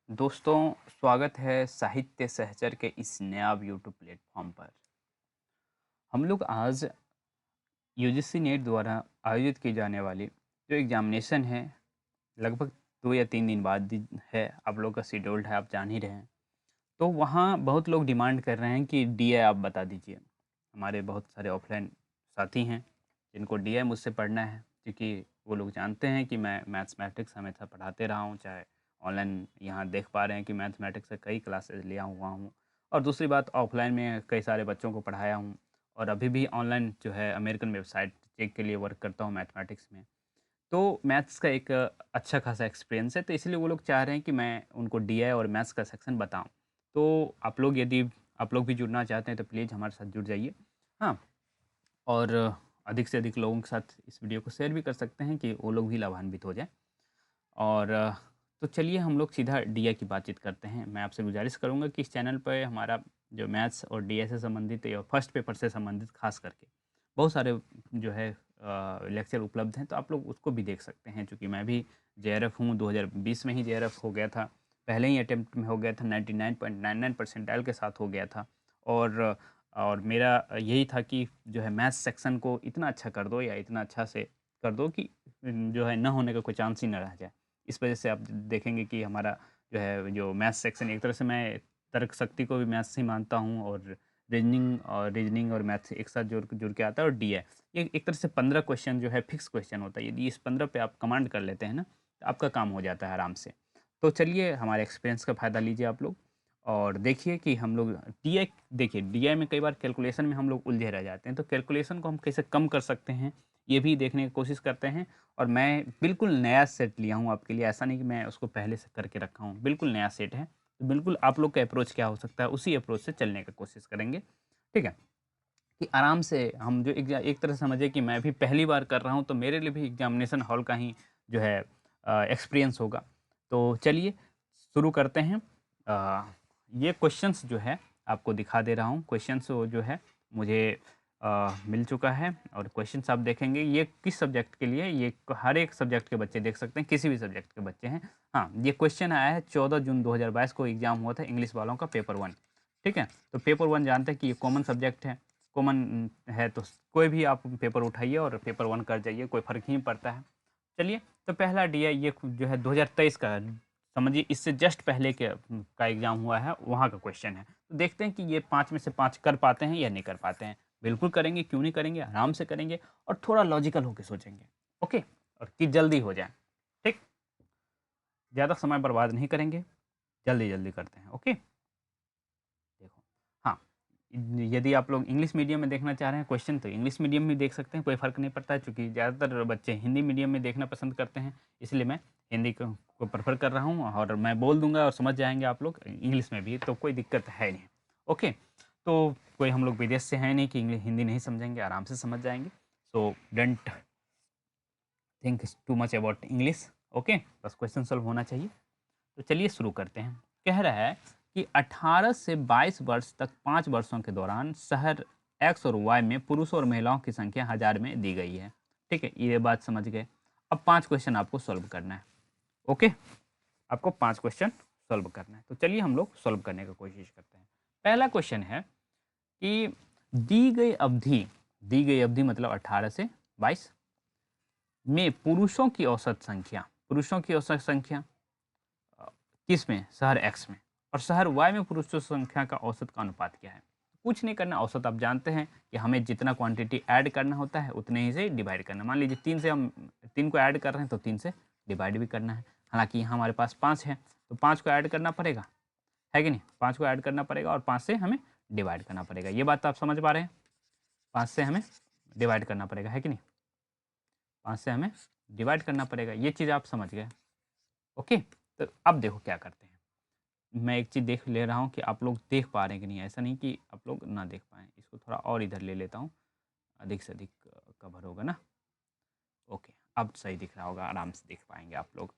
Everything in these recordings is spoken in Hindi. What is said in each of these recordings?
दोस्तों, स्वागत है साहित्य सहचर के इस नया यूट्यूब प्लेटफॉर्म पर। हम लोग आज यूजीसी नेट द्वारा आयोजित की जाने वाली जो एग्जामिनेशन है, लगभग 2 या 3 दिन बाद है। आप लोग का शेड्यूल्ड है, आप जान ही रहे हैं। तो वहाँ बहुत लोग डिमांड कर रहे हैं कि डीआई आप बता दीजिए। हमारे बहुत सारे ऑफलाइन साथी हैं जिनको डीआई मुझसे पढ़ना है, क्योंकि वो लोग जानते हैं कि मैं मैथमेटिक्स हमेशा पढ़ाते रहा हूँ। चाहे ऑनलाइन यहाँ देख पा रहे हैं कि मैथमेटिक्स से कई क्लासेस लिया हुआ हूँ, और दूसरी बात ऑफलाइन में कई सारे बच्चों को पढ़ाया हूँ, और अभी भी ऑनलाइन जो है अमेरिकन वेबसाइट चेक के लिए वर्क करता हूँ मैथमेटिक्स में। तो मैथ्स का एक अच्छा खासा एक्सपीरियंस है, तो इसलिए वो लोग चाह रहे हैं कि मैं उनको डीआई और मैथ्स का सेक्शन बताऊँ। तो आप लोग, यदि आप लोग भी जुड़ना चाहते हैं तो प्लीज़ हमारे साथ जुड़ जाइए। हाँ, और अधिक से अधिक लोगों के साथ इस वीडियो को शेयर भी कर सकते हैं कि वो लोग भी लाभान्वित हो जाएँ। और तो चलिए हम लोग सीधा डीआई की बातचीत करते हैं। मैं आपसे गुज़ारिश करूँगा कि इस चैनल पे हमारा जो मैथ्स और डीआई से संबंधित या फर्स्ट पेपर से संबंधित ख़ास करके बहुत सारे जो है लेक्चर उपलब्ध हैं, तो आप लोग उसको भी देख सकते हैं। चूँकि मैं भी जेआरएफ हूँ, 2020 में ही जेआरएफ हो गया था। पहले ही अटेम्प्ट में हो गया था, 99.99 परसेंटाइल के साथ हो गया था। और मेरा यही था कि जो है मैथ्स सेक्शन को इतना अच्छा कर दो या इतना अच्छा से कर दो कि जो है ना होने का कोई चांस ही ना रह जाए। इस वजह से आप देखेंगे कि हमारा जो मैथ्स सेक्शन, एक तरह से मैं तर्क शक्ति को भी मैथ्स ही मानता हूँ, और रीजनिंग और मैथ्स एक साथ जुड़ जुड़ के आता है। और डीआई ये एक तरह से 15 क्वेश्चन जो है फिक्स क्वेश्चन होता है। यदि इस 15 पे आप कमांड कर लेते हैं ना, तो आपका काम हो जाता है आराम से। तो चलिए हमारे एक्सपीरियंस का फ़ायदा लीजिए आप लोग, और देखिए कि हम लोग डीआई, देखिए डीआई में कई बार कैलकुलेशन में हम लोग उलझे रह जाते हैं, तो कैलकुलेशन को हम कैसे कम कर सकते हैं, ये भी देखने की कोशिश करते हैं। और मैं बिल्कुल नया सेट लिया हूँ आपके लिए, ऐसा नहीं कि मैं उसको पहले से करके रखा हूँ, बिल्कुल नया सेट है। तो बिल्कुल आप लोग का अप्रोच क्या हो सकता है, उसी अप्रोच से चलने की कोशिश करेंगे, ठीक है? कि आराम से हम जो एक तरह से समझिए कि मैं भी पहली बार कर रहा हूँ, तो मेरे लिए भी एग्जामिनेशन हॉल का ही जो है एक्सपीरियंस होगा। तो चलिए शुरू करते हैं। ये क्वेश्चंस जो है आपको दिखा दे रहा हूँ। क्वेश्चंस जो है मुझे मिल चुका है, और क्वेश्चंस आप देखेंगे ये किस सब्जेक्ट के लिए, ये हर एक सब्जेक्ट के बच्चे देख सकते हैं, किसी भी सब्जेक्ट के बच्चे हैं। हाँ, ये क्वेश्चन आया है 14 जून 2022 को एग्जाम हुआ था इंग्लिश वालों का पेपर 1। ठीक है, तो पेपर 1 जानते हैं कि ये कॉमन सब्जेक्ट है, कॉमन है, तो कोई भी आप पेपर उठाइए और पेपर 1 कर जाइए, कोई फ़र्क ही नहीं पड़ता है। चलिए, तो पहला डीआई ये जो है 2023 का, समझिए इससे जस्ट पहले के का एग्ज़ाम हुआ है, वहाँ का क्वेश्चन है। तो देखते हैं कि ये 5 में से 5 कर पाते हैं या नहीं कर पाते हैं। बिल्कुल करेंगे, क्यों नहीं करेंगे, आराम से करेंगे, और थोड़ा लॉजिकल होके सोचेंगे, ओके? और कि जल्दी हो जाए, ठीक? ज़्यादा समय बर्बाद नहीं करेंगे, जल्दी-जल्दी करते हैं, ओके? देखो, हाँ, यदि आप लोग इंग्लिश मीडियम में देखना चाह रहे हैं क्वेश्चन, तो इंग्लिश मीडियम में देख सकते हैं, कोई फ़र्क नहीं पड़ता है, चूँकि ज़्यादातर बच्चे हिंदी मीडियम में देखना पसंद करते हैं, इसलिए मैं हिंदी को प्रेफ़र कर रहा हूँ, और मैं बोल दूँगा और समझ जाएँगे आप लोग इंग्लिश में भी, तो कोई दिक्कत है नहीं। ओके, तो कोई हम लोग विदेश से हैं नहीं कि हिंदी नहीं समझेंगे, आराम से समझ जाएँगे। So don't think too much about English, okay? बस क्वेश्चन सॉल्व होना चाहिए। तो चलिए शुरू करते हैं। कह रहा है कि 18 से 22 वर्ष तक 5 वर्षों के दौरान शहर एक्स और वाई में पुरुषों और महिलाओं की संख्या 1000 में दी गई है। ठीक है, ये बात समझ गए। अब 5 क्वेश्चन आपको सॉल्व करना है, ओके? आपको 5 क्वेश्चन सॉल्व करना है। तो चलिए हम लोग सॉल्व करने की कोशिश करते हैं। पहला क्वेश्चन है कि दी गई अवधि मतलब 18 से 22 में पुरुषों की औसत संख्या किस में, शहर एक्स में, और शहर वाई में पुरुषों की संख्या का औसत का अनुपात क्या है। कुछ नहीं करना, औसत आप जानते हैं कि हमें जितना क्वांटिटी ऐड करना होता है उतने ही से डिवाइड करना। मान लीजिए 3 से हम 3 को ऐड कर रहे हैं, तो 3 से डिवाइड भी करना है। हालांकि यहाँ हमारे पास 5 है, तो 5 को ऐड करना पड़ेगा, है कि नहीं? 5 को ऐड करना पड़ेगा और 5 से हमें डिवाइड करना पड़ेगा। ये बात आप समझ पा रहे हैं? 5 से हमें डिवाइड करना पड़ेगा, है कि नहीं? 5 से हमें डिवाइड करना पड़ेगा, ये चीज़ आप समझ गए, ओके? तो अब देखो क्या करते हैं। मैं एक चीज़ देख ले रहा हूँ कि आप लोग देख पा रहे हैं कि नहीं, ऐसा नहीं कि आप लोग ना देख पाएँ। इसको थोड़ा और इधर ले लेता हूँ, अधिक से अधिक कवर होगा ना? ओके, अब सही दिख रहा होगा, आराम से देख पाएँगे आप लोग।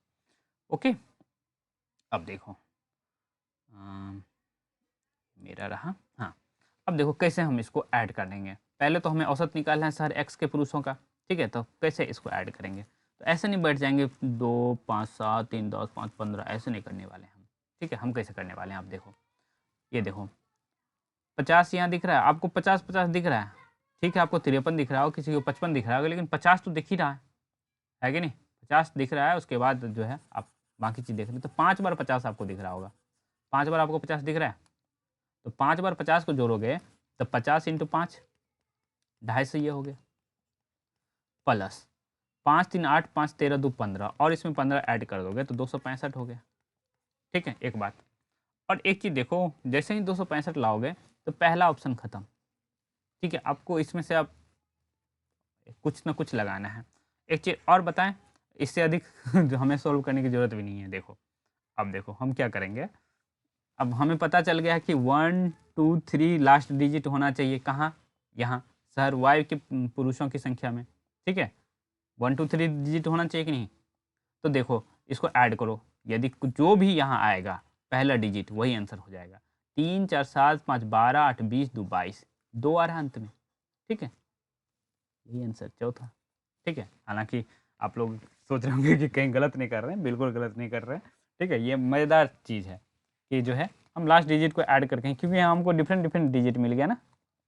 ओके, अब देखो मेरा रहा, हाँ। अब देखो कैसे हम इसको ऐड कर देंगे। पहले तो हमें औसत निकालना है शहर एक्स के पुरुषों का, ठीक है? तो कैसे इसको ऐड करेंगे? तो ऐसे नहीं बैठ जाएँगे 2, 5, 7, 3, 10, 5, 15 ऐसे नहीं करने वाले हम। ठीक है, हम कैसे करने वाले हैं आप देखो, ये देखो 50 यहाँ दिख रहा है आपको, 50-50 दिख रहा है, ठीक है, आपको 53 दिख रहा हो, किसी को 55 दिख रहा होगा, लेकिन 50 तो दिख ही रहा है कि नहीं? 50 दिख रहा है, उसके बाद जो है आप बाकी चीज़ देख रहे हैं, तो 5 बार 50 आपको दिख रहा होगा, 5 बार आपको 50 दिख रहा है, तो 5 बार 50 को जोड़ोगे तो 50 × 5 250 ये हो गया, प्लस 5 3 8 5 13 2 15 और इसमें 15 ऐड कर दोगे तो 265 हो गया। ठीक है, एक बात। और एक चीज़ देखो, जैसे ही 265 लाओगे तो पहला ऑप्शन खत्म। ठीक है, आपको इसमें से आप कुछ ना कुछ लगाना है। एक चीज़ और बताएं, इससे अधिक जो हमें सोल्व करने की ज़रूरत भी नहीं है। देखो, अब देखो हम क्या करेंगे। अब हमें पता चल गया है कि 1 2 3 लास्ट डिजिट होना चाहिए कहाँ, यहाँ सर वाई के पुरुषों की संख्या में। ठीक है, 1 2 3 डिजिट होना चाहिए कि नहीं? तो देखो इसको ऐड करो, यदि जो भी यहाँ आएगा पहला डिजिट वही आंसर हो जाएगा। 3 4 7 5 12 8 20 2 22, 2 आ रहा है अंत में। ठीक है, यही आंसर चौथा। ठीक है, हालांकि आप लोग सोच रहे होंगे कि कहीं गलत नहीं कर रहे हैं, बिल्कुल गलत नहीं कर रहे हैं। ठीक है, ये मज़ेदार चीज़ है कि जो है हम लास्ट डिजिट को ऐड करके, क्योंकि यहाँ हमको डिफरेंट डिफरेंट डिजिट मिल गया ना।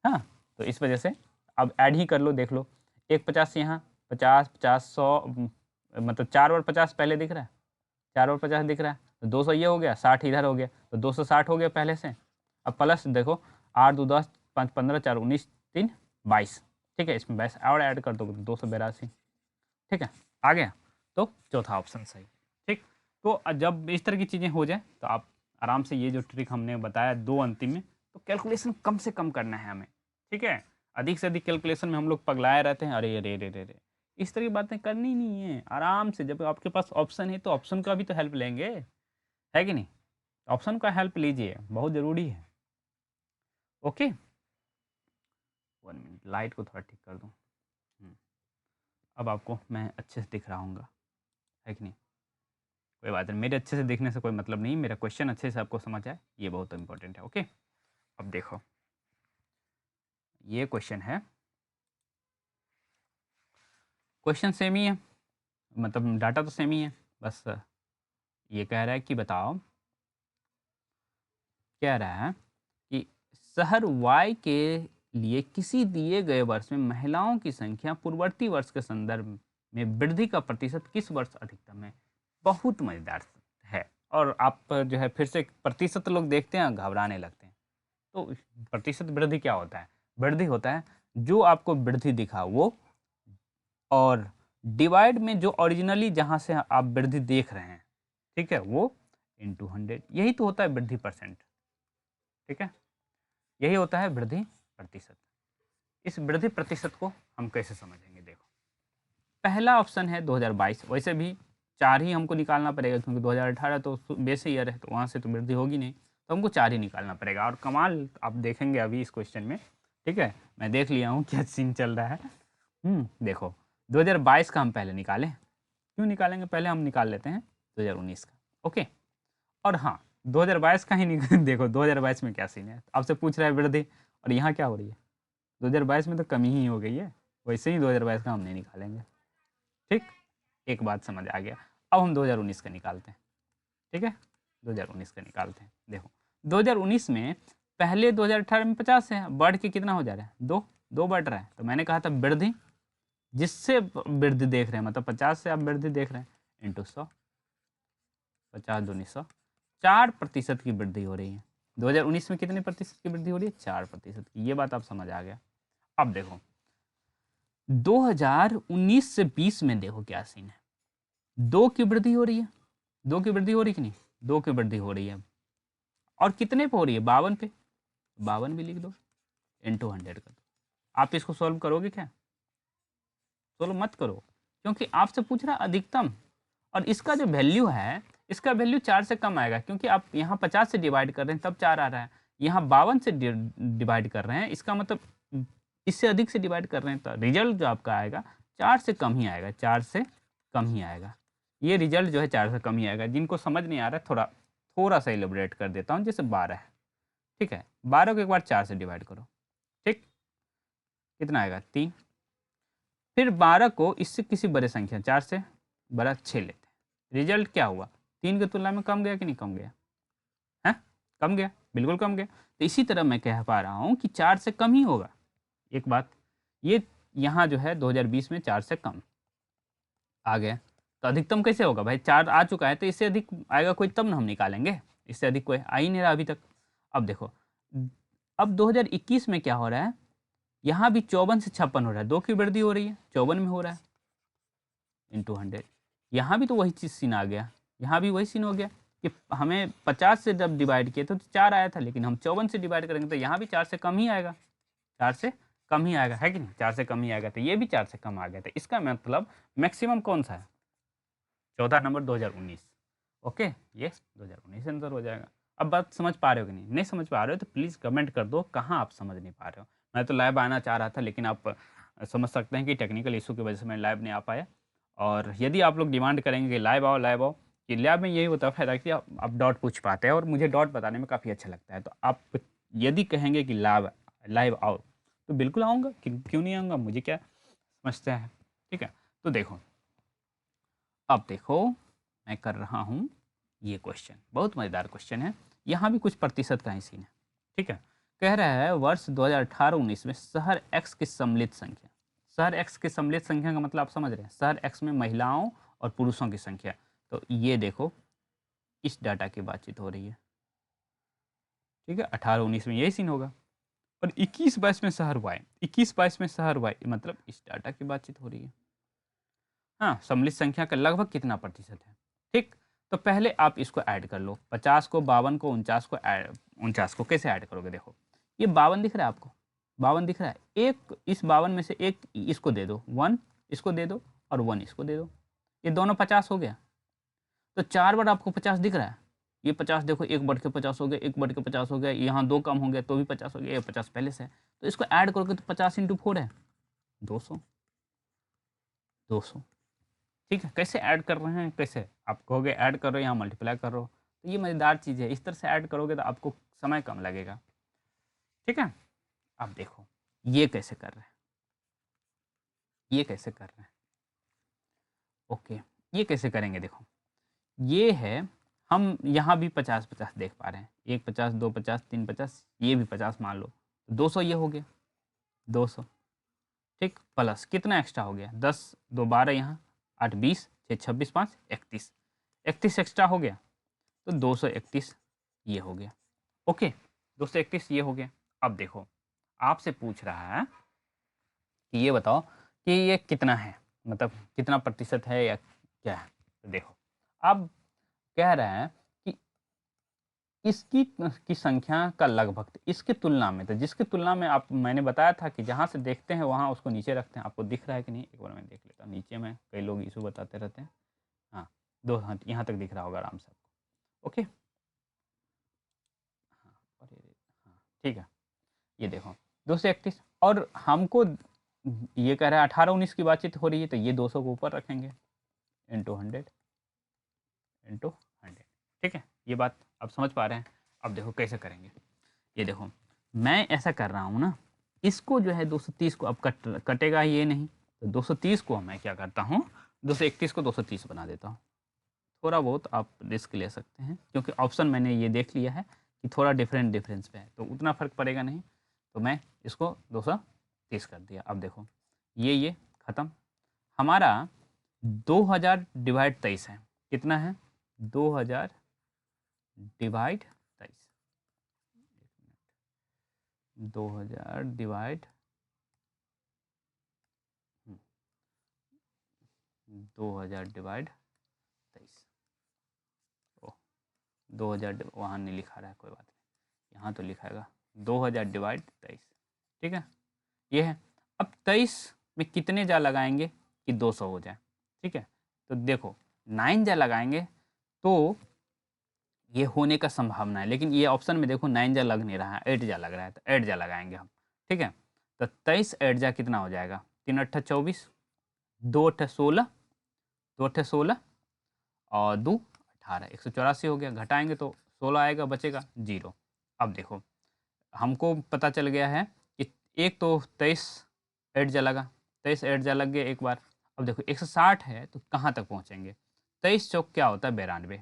हाँ, तो इस वजह से अब ऐड ही कर लो, देख लो। एक 50 यहाँ, 50 50 100, मतलब 4 और 50 पहले दिख रहा है, 4 और 50 दिख रहा है, तो 200 ये हो गया, 60 इधर हो गया, तो 260 हो गया पहले से। अब प्लस देखो 8 2 10 5 15 4 19 3 22। ठीक है, इसमें 22 और ऐड कर दो तो 282। ठीक है, आ गया, तो चौथा ऑप्शन सही। ठीक, तो जब इस तरह की चीज़ें हो जाए तो आप आराम से, ये जो ट्रिक हमने बताया दो अंतिम में, तो कैलकुलेशन कम से कम करना है हमें। ठीक है, अधिक से अधिक कैलकुलेशन में हम लोग पगलाए रहते हैं, अरे अरे अरे अरे, इस तरह की बातें करनी नहीं है। आराम से, जब आपके पास ऑप्शन है तो ऑप्शन का भी तो हेल्प लेंगे, है कि नहीं? ऑप्शन का हेल्प लीजिए, बहुत ज़रूरी है। ओके, 1 मिनट, लाइट को थोड़ा ठीक कर दूँ। अब आपको मैं अच्छे से दिख रहा हूँ, है कि नहीं? कोई बात नहीं, मेरे अच्छे से दिखने से कोई मतलब नहीं, मेरा क्वेश्चन अच्छे से आपको समझ आए, ये बहुत इंपॉर्टेंट है। ओके, अब देखो ये क्वेश्चन है, क्वेश्चन सेम ही है, मतलब डाटा तो सेम ही है, बस ये कह रहा है कि बताओ, कह रहा है कि शहर वाई के लिए किसी दिए गए वर्ष में महिलाओं की संख्या पूर्ववर्ती वर्ष के संदर्भ में वृद्धि का प्रतिशत किस वर्ष अधिकतम है। बहुत मज़ेदार है, और आप जो है फिर से प्रतिशत लोग देखते हैं घबराने लगते हैं। तो प्रतिशत वृद्धि क्या होता है? वृद्धि होता है जो आपको वृद्धि दिखा वो, और डिवाइड में जो ओरिजिनली जहाँ से आप वृद्धि देख रहे हैं, ठीक है, वो इंटू 100, यही तो होता है वृद्धि परसेंट। ठीक है, यही होता है वृद्धि प्रतिशत। इस वृद्धि प्रतिशत को हम कैसे समझेंगे? देखो, पहला ऑप्शन है 2022, वैसे भी 4 ही हमको निकालना पड़ेगा, क्योंकि 2018 तो बेस ईयर है, तो वहाँ से तो वृद्धि होगी नहीं, तो हमको 4 ही निकालना पड़ेगा। और कमाल आप देखेंगे अभी इस क्वेश्चन में। ठीक है, मैं देख लिया हूँ क्या सीन चल रहा है। देखो 2022 का हम पहले निकालें, क्यों निकालेंगे, पहले हम निकाल लेते हैं 2019 का। ओके, और हाँ 2022 का ही देखो 2022 में क्या सीन है, आपसे पूछ रहा है वृद्धि, और यहाँ क्या हो रही है, 2022 में तो कमी ही हो गई है, वैसे ही 2022 का हम नहीं निकालेंगे। ठीक, एक बात समझ आ गया। अब हम 2019 का निकालते हैं। ठीक है, 2019 का निकालते हैं। देखो 2019 में पहले 2018 में 50 है, बढ़ के कितना हो जा रहा है, 2 2 बढ़ रहा है, तो मैंने कहा था वृद्धि, जिससे वृद्धि देख रहे हैं, मतलब 50 से आप वृद्धि देख रहे हैं, इंटू 100, 50 दूनी 100, 4% की वृद्धि हो रही है। 2019 में कितने प्रतिशत की वृद्धि हो रही है, 4% की। ये बात आप समझ आ गया। अब देखो 2019 से 20 में देखो क्या सीन है, 2 की वृद्धि हो रही है, 2 की वृद्धि हो रही कि नहीं, 2 की वृद्धि हो रही है, और कितने पे हो रही है, 52 पे, 52 भी लिख दो, इंटू 100 कर दो। आप इसको सॉल्व करोगे क्या? सोल्व मत करो, क्योंकि आपसे पूछ रहा अधिकतम, और इसका जो वैल्यू है, इसका वैल्यू 4 से कम आएगा, क्योंकि आप यहाँ 50 से डिवाइड कर रहे हैं तब 4 आ रहा है, यहाँ 52 से डिवाइड कर रहे हैं, इसका मतलब इससे अधिक से डिवाइड कर रहे हैं, तो रिजल्ट जो आपका आएगा 4 से कम ही आएगा, 4 से कम ही आएगा। ये रिजल्ट जो है 4 से कम ही आएगा। जिनको समझ नहीं आ रहा है, थोड़ा थोड़ा सा इलेबोरेट कर देता हूँ, जैसे 12 है। ठीक है, 12 को एक बार 4 से डिवाइड करो, ठीक, कितना आएगा, 3। फिर 12 को इससे किसी बड़े संख्या 4 से बड़ा 6 लेते हैं, रिजल्ट क्या हुआ, 3 की तुलना में कम गया कि नहीं कम गया, कम गया, बिल्कुल कम गया। तो इसी तरह मैं कह पा रहा हूँ कि 4 से कम ही होगा। एक बात, ये यहाँ जो है 2020 में 4 से कम आ गया। तो अधिकतम कैसे होगा भाई? 4 आ चुका है तो इससे अधिक आएगा कोई तब ना हम निकालेंगे। इससे अधिक कोई आ ही नहीं रहा अभी तक। अब देखो, अब 2021 में क्या हो रहा है? यहाँ भी 54 से 56 हो रहा है, 2 की वृद्धि हो रही है, 54 में हो रहा है इंटू 100। यहाँ भी तो वही चीज़ सीन आ गया, यहाँ भी वही सीन हो गया कि हमें 50 से जब डिवाइड किए तो 4 आया था, लेकिन हम 54 से डिवाइड करेंगे तो यहाँ भी 4 से कम ही आएगा, 4 से कम ही आएगा, है कि नहीं? 4 से कम ही आएगा, तो ये भी 4 से कम आ गया था। इसका मतलब मैक्सिमम कौन सा है? 14 नंबर 2019। ओके, ये 2019 आंसर हो जाएगा। अब बात समझ पा रहे हो कि नहीं? नहीं समझ पा रहे हो तो प्लीज़ कमेंट कर दो कहाँ आप समझ नहीं पा रहे हो। मैं तो लाइव आना चाह रहा था, लेकिन आप समझ सकते हैं कि टेक्निकल इशू की वजह से मैं लाइव नहीं आ पाया। और यदि आप लोग डिमांड करेंगे कि लाइव आओ, कि लाइव में यही होता है फ़ायदा कि आप डॉट पूछ पाते हैं और मुझे डॉट बताने में काफ़ी अच्छा लगता है। तो आप यदि कहेंगे कि लाइव लाइव आओ तो बिल्कुल आऊँगा, क्यों नहीं आऊँगा, मुझे क्या समझते हैं। ठीक है, तो देखो, अब देखो मैं कर रहा हूँ ये क्वेश्चन, बहुत मज़ेदार क्वेश्चन है। यहाँ भी कुछ प्रतिशत का ही सीन है। ठीक है, कह रहा है वर्ष 2018-19 में शहर एक्स की सम्मिलित संख्या। शहर एक्स की सम्मिलित संख्या का मतलब आप समझ रहे हैं, शहर एक्स में महिलाओं और पुरुषों की संख्या। तो ये देखो, इस डाटा की बातचीत हो रही है। ठीक है, 18-19 में यही सीन होगा। और 21-22 में शहर वाई, 21-22 में शहर वाई, मतलब इस डाटा की बातचीत हो रही है। हाँ, सम्मिलित संख्या का लगभग कितना प्रतिशत है? ठीक, तो पहले आप इसको ऐड कर लो, 50 को, 52 को, 49 को कैसे ऐड करोगे? देखो, ये 52 दिख रहा है आपको, 52 दिख रहा है, एक इस 52 में से एक इसको दे दो, 1 इसको दे दो और 1 इसको दे दो, ये दोनों 50 हो गया। तो 4 बार आपको 50 दिख रहा है, ये 50 देखो, एक बढ़ के 50 हो गया, एक बढ़ के 50 हो गया, यहाँ 2 कम हो गया तो भी 50 हो गया, ये 50 पहले से है। तो इसको ऐड करोगे तो 50 × 4 है 200, 200। ठीक है, कैसे ऐड कर रहे हैं? कैसे आप कहोगे ऐड कर रहे हो, यहाँ मल्टीप्लाई कर रहे हो, तो ये मज़ेदार चीज़ है। इस तरह से ऐड करोगे तो आपको समय कम लगेगा। ठीक है, अब देखो ये कैसे कर रहे हैं, ये कैसे कर रहे हैं। ओके, ये कैसे करेंगे? देखो, ये है, हम यहाँ भी 50-50 देख पा रहे हैं, 1 50, 2 50, 3 50, ये भी 50 मान लो, 200 ये हो गया, 200। ठीक, प्लस कितना एक्स्ट्रा हो गया? 10 2 12, यहाँ 8 20, 6 26, 5 31, 31 एक्स्ट्रा हो गया, तो 231 ये हो गया। ओके, 231 ये हो गया। अब देखो, आपसे पूछ रहा है कि ये बताओ कि ये कितना है, मतलब कितना प्रतिशत है या क्या है? तो देखो, अब कह रहे हैं कि इसकी की संख्या का लगभग, इसकी तुलना में, तो जिसकी तुलना में आप, मैंने बताया था कि जहाँ से देखते हैं वहाँ उसको नीचे रखते हैं। आपको दिख रहा है कि नहीं? एक बार मैं देख लेता हूँ नीचे में, कई लोग इशू बताते रहते हैं। हाँ, दो, हाँ, यहाँ तक दिख रहा होगा आराम से आपको। ओके, हाँ, और हाँ, ठीक है, ये देखो 231, और हमको ये कह रहा है 18-19 की बातचीत हो रही है, तो ये 200 को ऊपर रखेंगे, इंटू 100, इंटू 100। ठीक है, ये बात आप समझ पा रहे हैं? अब देखो कैसे करेंगे। ये देखो, मैं ऐसा कर रहा हूँ ना, इसको जो है 230 को अब कटेगा ये नहीं, तो 230 को मैं क्या करता हूँ, 231 को 230 बना देता हूँ। थोड़ा बहुत आप रिस्क ले सकते हैं, क्योंकि ऑप्शन मैंने ये देख लिया है कि थोड़ा डिफरेंस पे है, तो उतना फ़र्क पड़ेगा नहीं, तो मैं इसको 230 कर दिया। अब देखो, ये ख़त्म, हमारा 2000 डिवाइड 23 है, कितना है? 2000 डिवाइड 23, 2000 डिवाइड 2000 डिवाइड 23, ओह, 2000 वहाँ नहीं लिखा रहा है, कोई बात नहीं, यहाँ तो लिखाएगा 2000 डिवाइड 23। ठीक है, ये है। अब 23 में कितने जा लगाएंगे कि 200 हो जाए? ठीक है, तो देखो 9 जा लगाएंगे तो ये होने का संभावना है, लेकिन ये ऑप्शन में देखो 9 जा लग नहीं रहा है, 8 जा लग रहा है, तो 8 जा लगाएंगे हम। ठीक है, तो 23 8 जा कितना हो जाएगा? 3 8 24, 2 8 16, 2 8 16 और 2 18, 184 हो गया। घटाएंगे तो 16 आएगा, बचेगा 0। अब देखो, हमको पता चल गया है कि एक तो 23 8 जा लगा, 23 8 जा लग गया एक बार। अब देखो 160 है तो कहाँ तक पहुँचेंगे? 23 चौक क्या होता है? 92।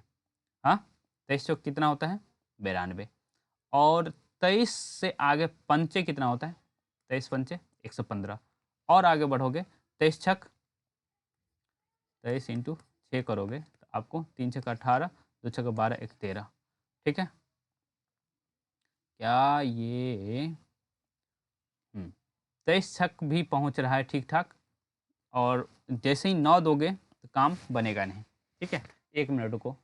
हाँ, 23 चौक कितना होता है? 92। और 23 से आगे पंचे कितना होता है, 23 पंचे 115, और आगे बढ़ोगे 23 छक 23 इंटू 6 करोगे तो आपको 3 छक 18, 2 छक 12, 1 13। ठीक है, क्या ये 23 छक भी पहुंच रहा है ठीक ठाक, और जैसे ही 9 दोगे तो काम बनेगा नहीं। ठीक है, 1 मिनट को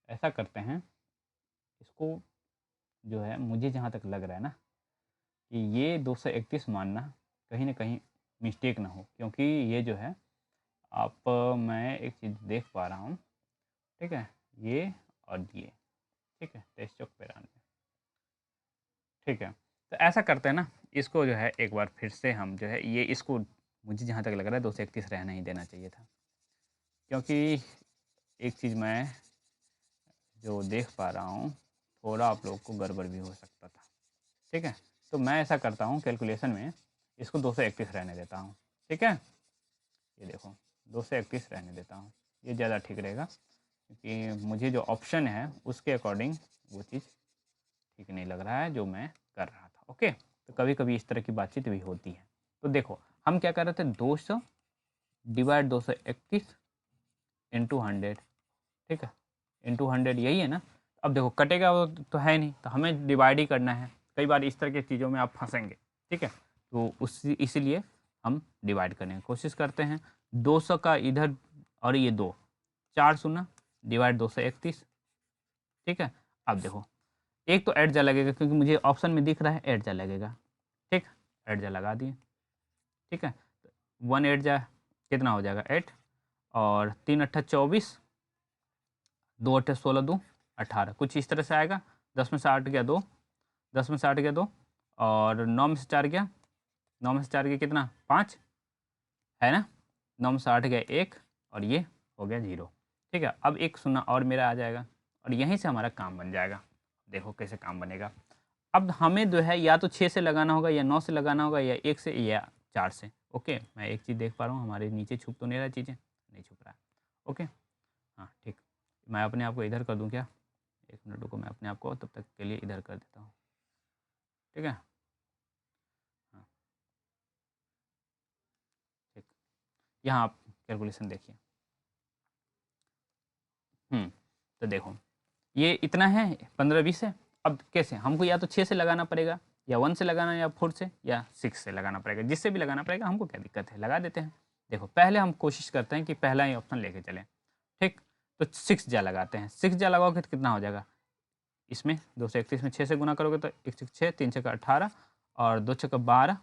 ऐसा करते हैं, इसको जो है मुझे जहाँ तक लग रहा है ना कि ये 231 मानना कहीं ना कहीं मिस्टेक ना हो, क्योंकि ये जो है आप मैं एक चीज़ देख पा रहा हूँ। ठीक है, ये और ये, ठीक है, 23 चौक 92। ठीक है, तो ऐसा करते हैं ना, इसको जो है एक बार फिर से हम जो है ये इसको मुझे जहाँ तक लग रहा है 231 रहना ही देना चाहिए था, क्योंकि एक चीज़ मैं जो देख पा रहा हूँ थोड़ा आप लोग को गड़बड़ भी हो सकता था। ठीक है, तो मैं ऐसा करता हूँ कैलकुलेशन में इसको 231 रहने देता हूँ। ठीक है, ये देखो 231 रहने देता हूँ, ये ज़्यादा ठीक रहेगा, क्योंकि मुझे जो ऑप्शन है उसके अकॉर्डिंग वो चीज़ ठीक नहीं लग रहा है जो मैं कर रहा था। ओके, तो कभी कभी इस तरह की बातचीत भी होती है। तो देखो हम क्या कर रहे थे, 200 डिवाइड 231 इंटू 100। ठीक है, इंटू 100 यही है ना। अब देखो कटेगा वो तो है नहीं, तो हमें डिवाइड ही करना है। कई बार इस तरह की चीज़ों में आप फंसेंगे। ठीक है, तो उस इसीलिए हम डिवाइड करने की कोशिश करते हैं। 200 का इधर और ये 2, 4 शून्य डिवाइड 231। ठीक है, अब देखो एक तो एड जा लगेगा, क्योंकि मुझे ऑप्शन में दिख रहा है एड जा लगेगा। ठीक, एड जा लगा दिए। ठीक है, 1 एड जा कितना हो जाएगा 8, और 3 अट्ठा 24, 2 अट्ठे 16, 2 18, कुछ इस तरह से आएगा। 10 में से 8 गया 2, 10 में से 8 गया 2, और 9 में से 4 गया, 9 में से 4 गया कितना 5 है ना, 9 में से 8 गया 1, और ये हो गया 0। ठीक है, अब एक शून्य और मेरा आ जाएगा, और यहीं से हमारा काम बन जाएगा। देखो कैसे काम बनेगा। अब हमें जो है या तो 6 से लगाना होगा, या 9 से लगाना होगा, या 1 से, या 4 से। ओके, मैं एक चीज़ देख पा रहा हूँ, हमारे नीचे छुप तो नहीं रहा, चीज़ें नहीं छुप रहा है। ओके, हाँ ठीक, मैं अपने आप को इधर कर दूँ क्या, 1 मिनट रुको, मैं अपने आप को तब तक के लिए इधर कर देता हूँ। ठीक है, हाँ ठीक, यहाँ आप कैलकुलेशन देखिए। तो देखो ये इतना है, 15 20 है। अब कैसे हमको, या तो 6 से लगाना पड़ेगा, या 1 से लगाना, या 4 से, या 6 से लगाना पड़ेगा। जिससे भी लगाना पड़ेगा, हमको क्या दिक्कत है, लगा देते हैं। देखो पहले हम कोशिश करते हैं कि पहला ही ऑप्शन लेके चलें। ठीक, तो 6 जा लगाते हैं। 6 जा लगाओगे तो कितना हो जाएगा, इसमें 231 में 6 से गुना करोगे तो 1 6 6, 3 6 18, और 2 6 12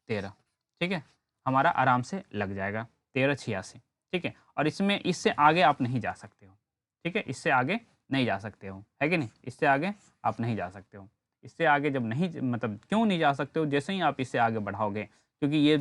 13। ठीक है, हमारा आराम से लग जाएगा 13 86। ठीक है, और इसमें इससे आगे आप नहीं जा सकते हो। ठीक है, इससे आगे नहीं जा सकते हो, है कि नहीं, इससे आगे आप नहीं जा सकते हो। इससे आगे जब नहीं, मतलब क्यों नहीं जा सकते हो, जैसे ही आप इससे आगे बढ़ाओगे, क्योंकि ये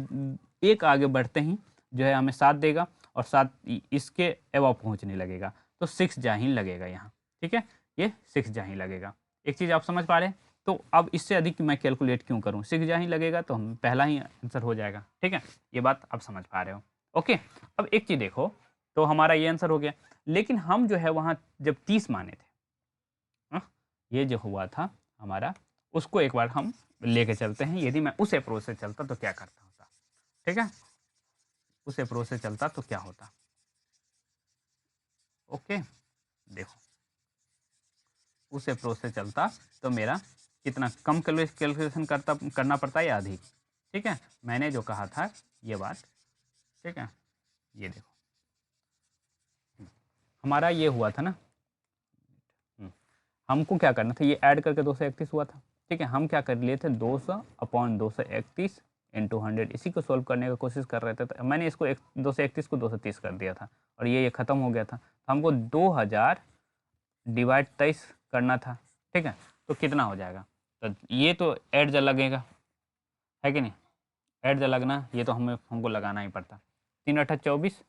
एक आगे बढ़ते ही जो है हमें 7 देगा, और 7 इसके एवं पहुँचने लगेगा, तो 6 जा ही लगेगा यहाँ। ठीक है, ये 6 जा ही लगेगा। एक चीज़ आप समझ पा रहे हैं। तो अब इससे अधिक मैं कैलकुलेट क्यों करूँ, 6 जा ही लगेगा तो हम पहला ही आंसर हो जाएगा। ठीक है, ये बात आप समझ पा रहे हो। ओके, अब एक चीज़ देखो, तो हमारा ये आंसर हो गया, लेकिन हम जो है वहाँ जब 30 माने थे, हाँ, ये जो हुआ था हमारा, उसको एक बार हम लेके चलते हैं। यदि मैं उस अप्रोच से चलता तो क्या करता होता। ठीक है, उस अप्रोच से चलता तो क्या होता। ओके, देखो उस अप्रोच से चलता तो मेरा कितना कम कैलकुलेशन करना पड़ता या अधिक। ठीक है, मैंने जो कहा था ये बात। ठीक है, ये देखो हमारा ये हुआ था ना, हमको क्या करना था, ये ऐड करके 231 हुआ था। ठीक है, हम क्या कर लिए थे, 200/231 इंटू 100, इसी को सोल्व करने की कोशिश कर रहे थे। तो मैंने इसको 231 को 230 कर दिया था, और ये ख़त्म हो गया था। तो हमको 2000 डिवाइड 23 करना था। ठीक है, तो कितना हो जाएगा, तो ये तो ऐड जा लगेगा, है कि नहीं, ऐड जा लगना, ये तो हमको लगाना ही पड़ता। 3 अट्ठा 24,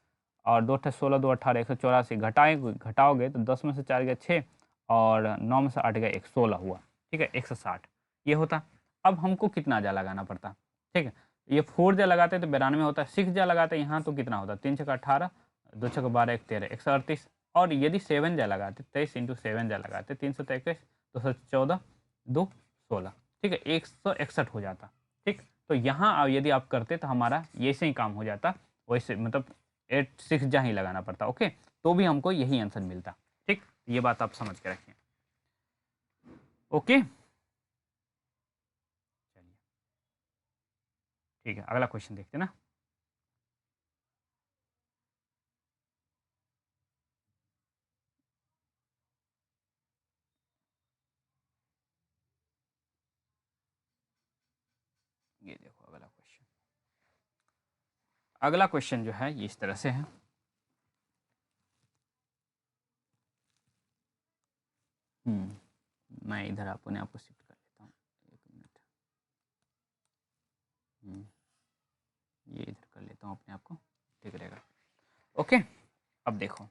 और 2 अट्ठा 16, 2 18 184, घटाओगे तो 10 में से 4 गया 6, और 9 में से 8 गया 1 16 हुआ। ठीक है, 160 ये होता। अब हमको कितना जा लगाना पड़ता। ठीक है, ये 4 जा लगाते तो 92 होता, 6 जा लगाते यहाँ तो कितना होता, 3 छक्का 18, 2 छक्का 12, 1 13, 138। और यदि 7 जा लगाते, 23 इंटू 7 जा लगाते, 323, 214, 2 16, ठीक है, 161 हो जाता। ठीक, तो यहाँ यदि आप करते तो हमारा ये से ही काम हो जाता, वैसे मतलब 86 जहाँ ही लगाना पड़ता। ओके, तो भी हमको यही आंसर मिलता। ठीक, ये बात आप समझ के रखिए। ओके, चलिए ठीक है, अगला क्वेश्चन देखते हैं ना। ये देखो अगला क्वेश्चन। अगला क्वेश्चन जो है ये इस तरह से है। मैं इधर अपने आप को शिफ्ट कर लेता हूँ, एक मिनट। ये इधर कर लेता हूँ अपने आप को, ठीक रहेगा। ओके, अब देखो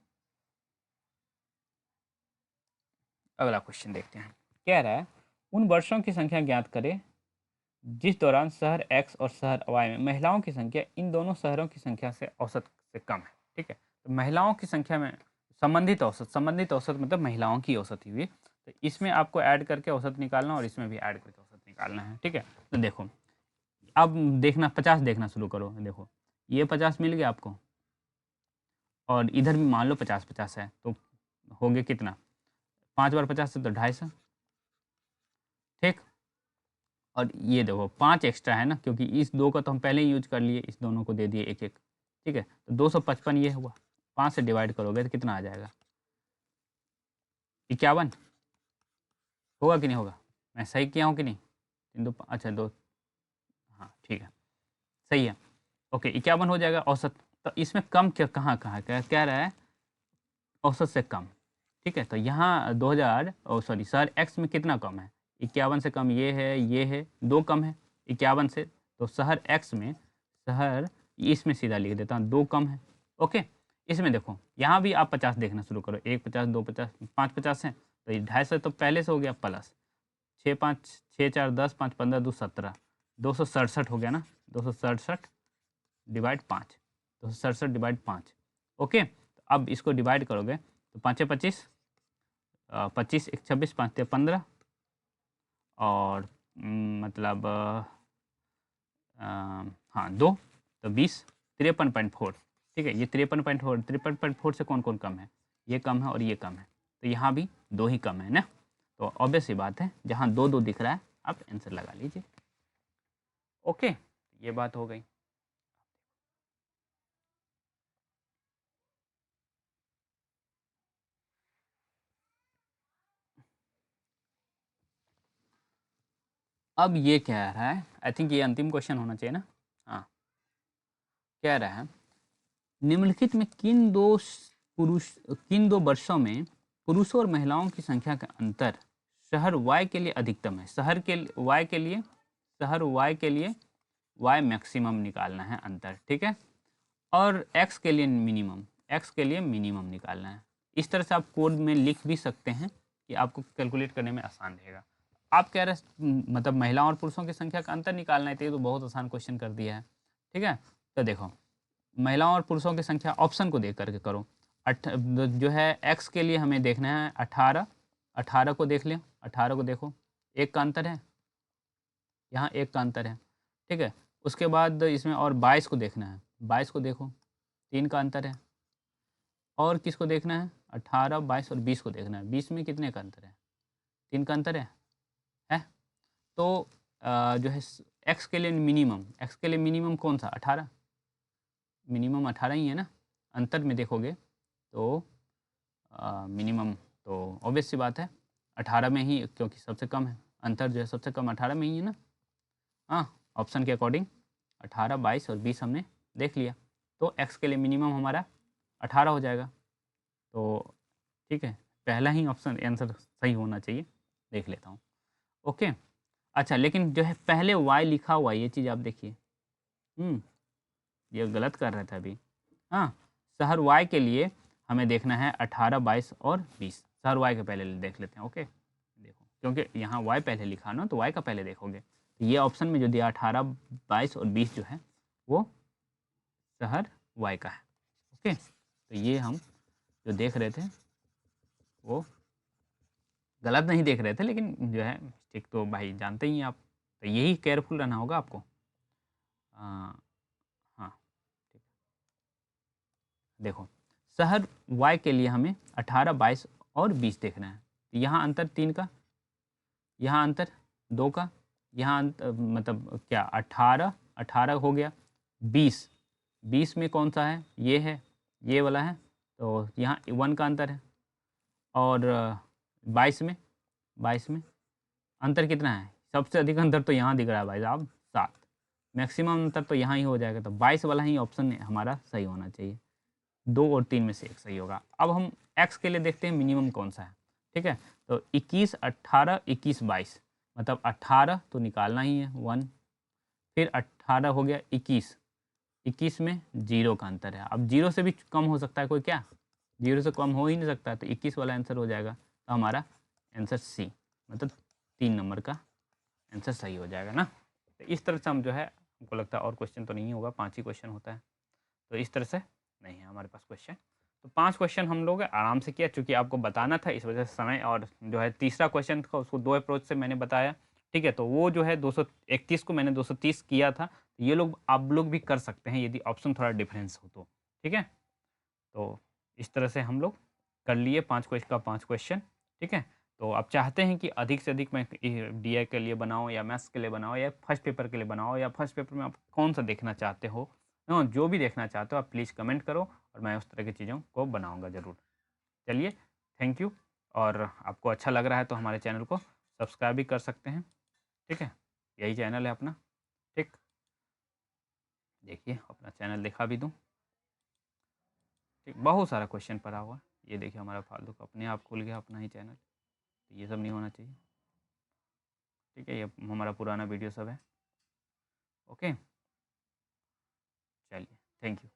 अगला क्वेश्चन देखते हैं। कह रहा है उन वर्षों की संख्या ज्ञात करें जिस दौरान शहर एक्स और शहर वाई में महिलाओं की संख्या इन दोनों शहरों की संख्या से औसत से कम है। ठीक है, तो महिलाओं की संख्या में संबंधित औसत मतलब महिलाओं की औसत हुई, तो इसमें आपको ऐड करके औसत निकालना और इसमें भी ऐड करके औसत निकालना है। ठीक है, तो देखो अब देखना 50 देखना शुरू करो। देखो ये 50 मिल गया आपको, और इधर भी मान लो 50-50 है, तो हो गया कितना, 5 बार 50 से तो 250। ठीक, और ये देखो 5 एक्स्ट्रा है ना, क्योंकि इस 2 का तो हम पहले ही यूज कर लिए, इस दोनों को दे दिए एक एक। ठीक है, तो 255 ये हुआ, 5 से डिवाइड करोगे तो कितना आ जाएगा, 51। होगा कि नहीं होगा, मैं सही किया हूँ कि नहीं? तीन दो अच्छा दो, हाँ ठीक है, सही है। ओके, 51 हो जाएगा औसत। तो इसमें कम क्या कहाँ कहाँ कह रहा है, औसत से कम। ठीक है, तो यहाँ 2000 सॉरी शहर एक्स में कितना कम है, 51 से कम ये है, दो कम है 51 से, तो शहर एक्स में, शहर इसमें सीधा लिख देता हूँ, दो कम है। ओके, इसमें देखो यहाँ भी आप 50 देखना शुरू करो, 1 50 2 50 5 50 है, तो ये 250 तो पहले से हो गया, प्लस 6 5 6 4 10 5 15 2 17, 267 हो गया ना, 267 डिवाइड 5, 267 डिवाइड 5। ओके, तो अब इसको डिवाइड करोगे तो 5 25, 25 1 26, 5 15, और मतलब हाँ दो, तो 20, 53.4। ठीक है, ये 53.4 से कौन कौन कम है, ये कम है और ये कम है, तो यहाँ भी दो ही कम है ना। तो ऑब्वियस सी बात है, जहाँ दो दो दिख रहा है आप आंसर लगा लीजिए। ओके, ये बात हो गई। अब ये कह रहा है, आई थिंक ये अंतिम क्वेश्चन होना चाहिए ना। हाँ, कह रहा है निम्नलिखित में किन दो वर्षों में पुरुषों और महिलाओं की संख्या का अंतर शहर वाई के लिए अधिकतम है। शहर वाई के लिए वाई मैक्सिमम निकालना है अंतर। ठीक है, और एक्स के लिए मिनिमम निकालना है। इस तरह से आप कोड में लिख भी सकते हैं कि आपको कैलकुलेट करने में आसान रहेगा। आप कह रहे मतलब महिलाओं और पुरुषों की संख्या का अंतर निकालना है, तो ये तो बहुत आसान क्वेश्चन कर दिया है। ठीक है, तो देखो महिलाओं और पुरुषों की संख्या ऑप्शन को देख करके करो। जो है एक्स के लिए हमें देखना है 18, 18 को देख लें, 18 को देखो, एक का अंतर है, यहाँ एक का अंतर है। ठीक है, उसके बाद इसमें और 22 को देखना है, 22 को देखो, तीन का अंतर है। और किसको देखना है, 18 22 और 20 को देखना है, 20 में कितने का अंतर है, तीन का अंतर है? तो जो है एक्स के लिए मिनिमम कौन सा, 18, मिनिमम 18 ही है ना। अंतर में देखोगे तो मिनिमम तो ऑब्वियस सी बात है 18 में ही, क्योंकि सबसे कम है, अंतर जो है सबसे कम 18 में ही है ना। हाँ, ऑप्शन के अकॉर्डिंग 18 22 और 20 हमने देख लिया, तो एक्स के लिए मिनिमम हमारा 18 हो जाएगा। तो ठीक है, पहला ही ऑप्शन आंसर सही होना चाहिए, देख लेता हूँ। ओके, अच्छा लेकिन जो है पहले वाई लिखा हुआ ये चीज़ आप देखिए, ये गलत कर रहे थे अभी। हाँ, शहर वाई के लिए हमें देखना है 18 22 और 20, शहर वाई के पहले देख लेते हैं। ओके, देखो क्योंकि यहाँ वाई पहले लिखा ना, तो वाई का पहले देखोगे, तो ये ऑप्शन में जो दिया 18 22 और 20 जो है वो शहर वाई का है। ओके, तो ये हम जो देख रहे थे वो गलत नहीं देख रहे थे, लेकिन जो है मिस्टेक तो भाई जानते ही हैं आप, तो यही केयरफुल रहना होगा आपको। हाँ, ठीक। देखो, शहर वाई के लिए हमें 18, 22 और 20 देखना है। यहाँ अंतर 3 का, यहाँ अंतर 2 का, यहाँ मतलब क्या 18, 18 हो गया, 20, 20 में कौन सा है, ये वाला है, तो यहाँ 1 का अंतर है। और 22 में, 22 में अंतर कितना है, सबसे अधिक अंतर तो यहाँ दिख रहा है भाई साहब, 7। मैक्सिमम अंतर तो यहाँ ही हो जाएगा, तो 22 वाला ही ऑप्शन हमारा सही होना चाहिए। 2 और 3 में से एक सही होगा। अब हम एक्स के लिए देखते हैं मिनिमम कौन सा है। ठीक है, तो 21, 18, 21, 22, मतलब 18 तो निकालना ही है 1, फिर 18 हो गया 21, 21 में 0 का अंतर है। अब 0 से भी कम हो सकता है कोई क्या, 0 से कम हो ही नहीं सकता, तो 21 वाला आंसर हो जाएगा। तो हमारा आंसर सी, मतलब 3 नंबर का आंसर सही हो जाएगा ना। तो इस तरह से हम जो है, हमको लगता है और क्वेश्चन तो नहीं होगा, 5 ही क्वेश्चन होता है, तो इस तरह से नहीं है हमारे पास क्वेश्चन। तो 5 क्वेश्चन हम लोग आराम से किया, चूँकि आपको बताना था इस वजह से समय, और जो है तीसरा क्वेश्चन था उसको 2 अप्रोच से मैंने बताया। ठीक है, तो वो जो है 231 को मैंने 230 किया था। ये लोग आप लोग भी कर सकते हैं यदि ऑप्शन थोड़ा डिफरेंस हो तो। ठीक है, तो इस तरह से हम लोग कर लिए 5 क्वेश्चन का 5 क्वेश्चन। ठीक है, तो आप चाहते हैं कि अधिक से अधिक मैं डीआई के लिए बनाऊं, या मैथ्स के लिए बनाऊं, या फर्स्ट पेपर के लिए बनाऊं, या फर्स्ट पेपर में आप कौन सा देखना चाहते हो, जो भी देखना चाहते हो आप प्लीज़ कमेंट करो, और मैं उस तरह की चीज़ों को बनाऊंगा ज़रूर। चलिए, थैंक यू। और आपको अच्छा लग रहा है तो हमारे चैनल को सब्सक्राइब भी कर सकते हैं। ठीक है, यही चैनल है अपना। ठीक, देखिए अपना चैनल दिखा भी दूँ। ठीक, बहुत सारा क्वेश्चन पड़ा हुआ है। ये देखिए हमारा फालतू का अपने आप खुल गया अपना ही चैनल, तो ये सब नहीं होना चाहिए। ठीक है, ये हमारा पुराना वीडियो सब है। ओके, चलिए, थैंक यू।